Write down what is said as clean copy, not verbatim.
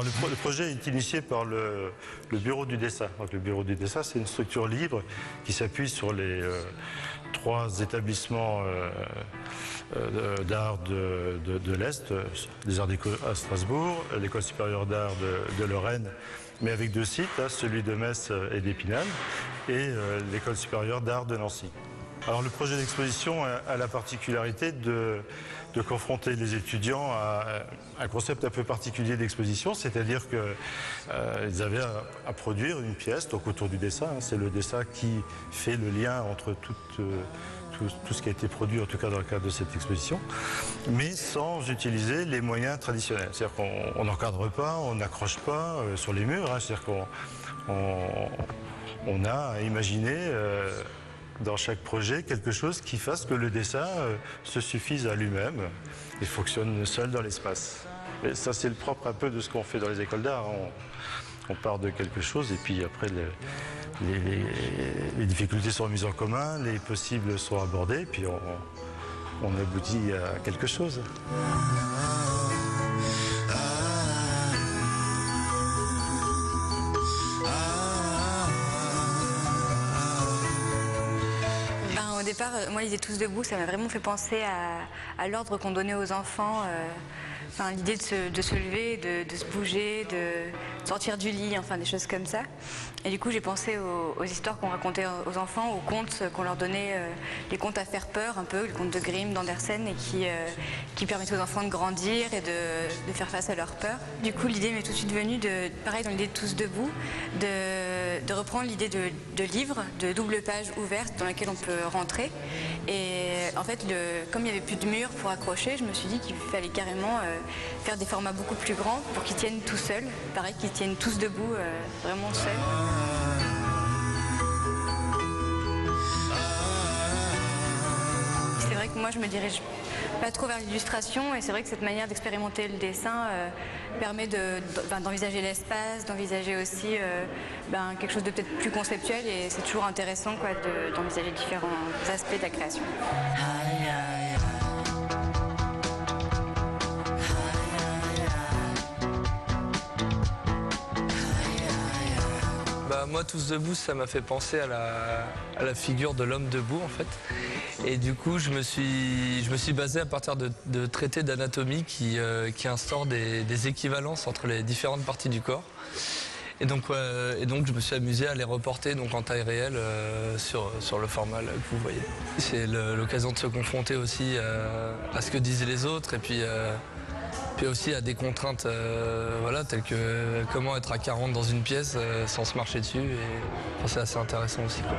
Alors le projet est initié par le Bureau du dessin. Donc, le Bureau du dessin, c'est une structure libre qui s'appuie sur les 3 établissements d'art de l'Est, les Arts Déco à Strasbourg, l'École supérieure d'art de Lorraine, mais avec 2 sites, celui de Metz et d'Épinal, et l'École supérieure d'art de Nancy. Alors le projet d'exposition a la particularité de confronter les étudiants à un concept un peu particulier d'exposition, c'est-à-dire qu'ils avaient à produire une pièce donc autour du dessin. C'est le dessin qui fait le lien entre tout ce qui a été produit, en tout cas dans le cadre de cette exposition, mais sans utiliser les moyens traditionnels. C'est-à-dire qu'on n'encadre pas, on n'accroche pas sur les murs, c'est-à-dire qu'on a imaginé dans chaque projet quelque chose qui fasse que le dessin se suffise à lui-même et fonctionne seul dans l'espace. Et ça, c'est le propre un peu de ce qu'on fait dans les écoles d'art. On part de quelque chose et puis après les difficultés sont mises en commun, les possibles sont abordés, puis on aboutit à quelque chose. Au départ, moi, l'idée Tous debout, ça m'a vraiment fait penser à l'ordre qu'on donnait aux enfants. Enfin, l'idée de se lever, de se bouger, de sortir du lit, enfin des choses comme ça. Et du coup, j'ai pensé aux histoires qu'on racontait aux enfants, aux contes qu'on leur donnait, les contes à faire peur un peu, les contes de Grimm, d'Andersen, et qui permettaient aux enfants de grandir et de faire face à leur peur. Du coup, l'idée m'est tout de suite venue, pareil dans l'idée de Tous debout, de reprendre l'idée de livre, de double page ouverte dans laquelle on peut rentrer. Et en fait, comme il n'y avait plus de mur pour accrocher, je me suis dit qu'il fallait carrément faire des formats beaucoup plus grands pour qu'ils tiennent tout seuls, pareil qu'ils tiennent tous debout, vraiment seuls. C'est vrai que moi je me dirige pas trop vers l'illustration et c'est vrai que cette manière d'expérimenter le dessin permet d'envisager l'espace, d'envisager aussi quelque chose de peut-être plus conceptuel et c'est toujours intéressant d'envisager différents aspects de la création. Moi, Tous debout, ça m'a fait penser à la figure de l'homme debout, en fait. Et du coup, je me suis basé à partir de traités d'anatomie qui instaurent des équivalences entre les différentes parties du corps. Et donc, je me suis amusé à les reporter donc, en taille réelle sur le format là, que vous voyez. C'est l'occasion de se confronter aussi à ce que disaient les autres et puis aussi à des contraintes telles que comment être à 40 dans une pièce sans se marcher dessus. Et c'est assez intéressant aussi, quoi.